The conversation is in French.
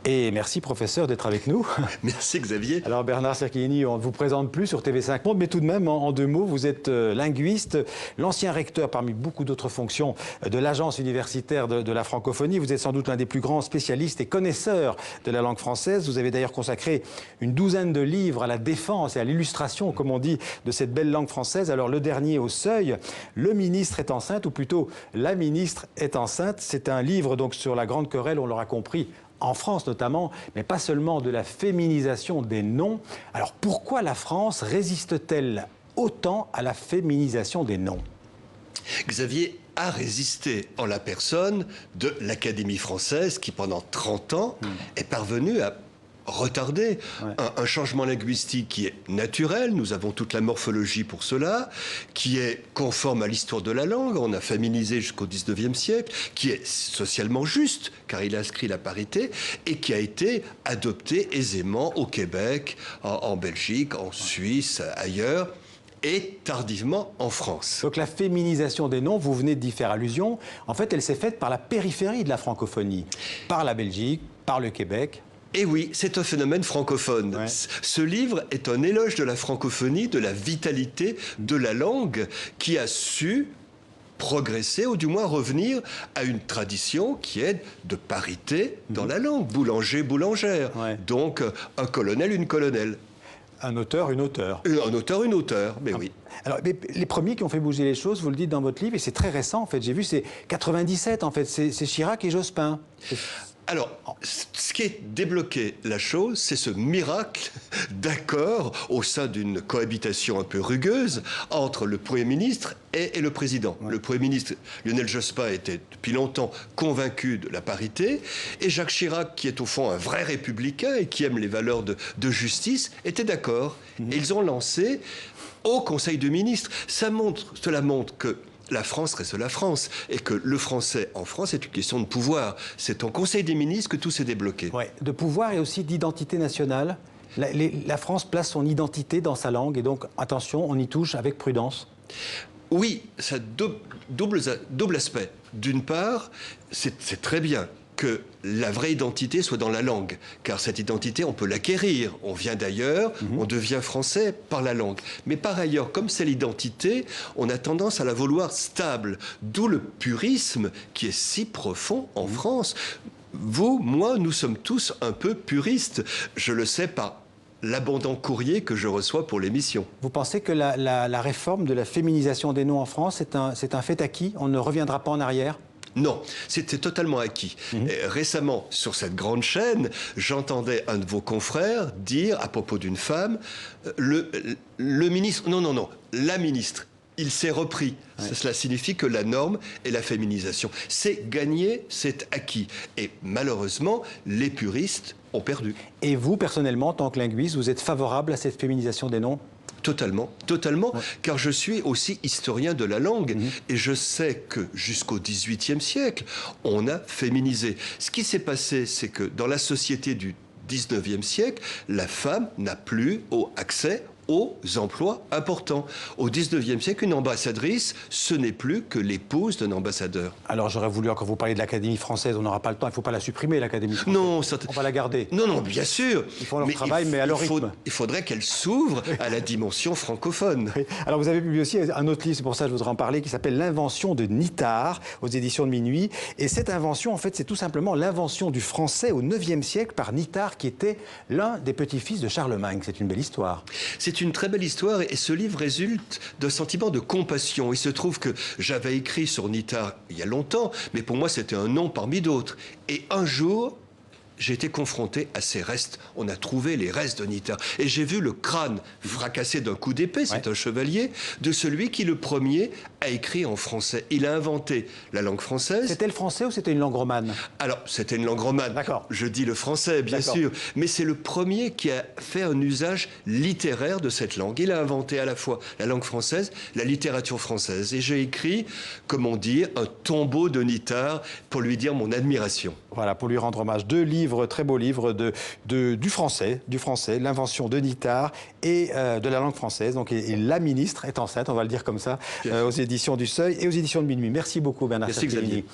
Et merci, professeur, d'être avec nous. Merci, Xavier. Alors, Bernard Cerchini, on ne vous présente plus sur TV5 Monde, mais tout de même, en deux mots, vous êtes linguiste, l'ancien recteur, parmi beaucoup d'autres fonctions, de l'Agence universitaire de la francophonie. Vous êtes sans doute l'un des plus grands spécialistes et connaisseurs de la langue française. Vous avez d'ailleurs consacré une douzaine de livres à la défense et à l'illustration, comme on dit, de cette belle langue française. Alors, le dernier, Au Seuil, Le ministre est enceinte, ou plutôt La ministre est enceinte. C'est un livre donc sur la grande querelle, on l'aura compris, en France notamment, mais pas seulement, de la féminisation des noms. Alors pourquoi la France résiste-t-elle autant à la féminisation des noms? Xavier a résisté en la personne de l'Académie française qui, pendant 30 ans, est parvenue à retarder un changement linguistique qui est naturel, nous avons toute la morphologie pour cela, qui est conforme à l'histoire de la langue, on a féminisé jusqu'au 19e siècle, qui est socialement juste, car il inscrit la parité, et qui a été adopté aisément au Québec, en Belgique, en Suisse, ailleurs, et tardivement en France. Donc la féminisation des noms, vous venez d'y faire allusion, en fait elle s'est faite par la périphérie de la francophonie, par la Belgique, par le Québec. Et oui, c'est un phénomène francophone. Ouais. Ce livre est un éloge de la francophonie, de la vitalité de la langue qui a su progresser ou du moins revenir à une tradition qui est de parité dans la langue. Boulanger, boulangère. Ouais. Donc un colonel, une colonelle. Un auteur, une auteure. Un auteur, une auteure, mais oui. Alors, les premiers qui ont fait bouger les choses, vous le dites dans votre livre, et c'est très récent en fait, j'ai vu, c'est 97 en fait, c'est Chirac et Jospin. Alors, ce qui est débloqué la chose, c'est ce miracle d'accord au sein d'une cohabitation un peu rugueuse entre le Premier ministre et le Président. Ouais. Le Premier ministre, Lionel Jospin, était depuis longtemps convaincu de la parité, et Jacques Chirac, qui est au fond un vrai républicain et qui aime les valeurs de justice, était d'accord. Et ils ont lancé au Conseil de ministres. Cela montre que la France reste la France, et que le français en France est une question de pouvoir. C'est au Conseil des ministres que tout s'est débloqué. Ouais, de pouvoir et aussi d'identité nationale. La France place son identité dans sa langue, et donc, attention, on y touche avec prudence. Oui, ça a double aspect. D'une part, c'est très bien que la vraie identité soit dans la langue, car cette identité, on peut l'acquérir. On vient d'ailleurs, on devient français par la langue. Mais par ailleurs, comme c'est l'identité, on a tendance à la vouloir stable, d'où le purisme qui est si profond en France. Vous, moi, nous sommes tous un peu puristes. Je le sais par l'abondant courrier que je reçois pour l'émission. Vous pensez que la réforme de la féminisation des noms en France, c'est un fait acquis? On ne reviendra pas en arrière? Non, c'était totalement acquis. Récemment, sur cette grande chaîne, j'entendais un de vos confrères dire, à propos d'une femme, le ministre... Non, la ministre. Il s'est repris. Ouais. Cela signifie que la norme est la féminisation. C'est gagné, c'est acquis. Et malheureusement, les puristes ont perdu. Et vous, personnellement, en tant que linguiste, vous êtes favorable à cette féminisation des noms ? Totalement, ouais. Car je suis aussi historien de la langue et je sais que jusqu'au XVIIIe siècle, on a féminisé. Ce qui s'est passé, c'est que dans la société du XIXe siècle, la femme n'a plus accès aux emplois importants. Au XIXe siècle, une ambassadrice, ce n'est plus que l'épouse d'un ambassadeur. Alors j'aurais voulu encore vous parler de l'Académie française, on n'aura pas le temps, il ne faut pas la supprimer, l'Académie française. Non, on va la garder. Non, bien sûr. Ils font leur travail, mais à leur rythme. Il faudrait qu'elle s'ouvre à la dimension francophone. Oui. Alors vous avez publié aussi un autre livre, c'est pour ça que je voudrais en parler, qui s'appelle L'invention de Nittard, aux éditions de Minuit. Et cette invention, en fait, c'est tout simplement l'invention du français au IXe siècle par Nittard, qui était l'un des petits-fils de Charlemagne. C'est une belle histoire. C'est une très belle histoire et ce livre résulte d'un sentiment de compassion. Il se trouve que j'avais écrit sur Nittard il y a longtemps, mais pour moi c'était un nom parmi d'autres. Et un jour, j'ai été confronté à ces restes. On a trouvé les restes de Nittard. Et j'ai vu le crâne fracassé d'un coup d'épée, c'est un chevalier, de celui qui, le premier, a écrit en français. Il a inventé la langue française. C'était le français ou c'était une langue romane? Alors, c'était une langue romane. D'accord. Je dis le français, bien sûr. Mais c'est le premier qui a fait un usage littéraire de cette langue. Il a inventé à la fois la langue française, la littérature française. Et j'ai écrit, comment dire, un tombeau de Nittard pour lui dire mon admiration. Voilà, pour lui rendre hommage. 2 livres, très beaux livres du français, l'invention de Nittard et de la langue française. Donc, et la ministre est enceinte, on va le dire comme ça, aux éditions du Seuil et aux éditions de Minuit. Merci beaucoup, Bernard Cerchini.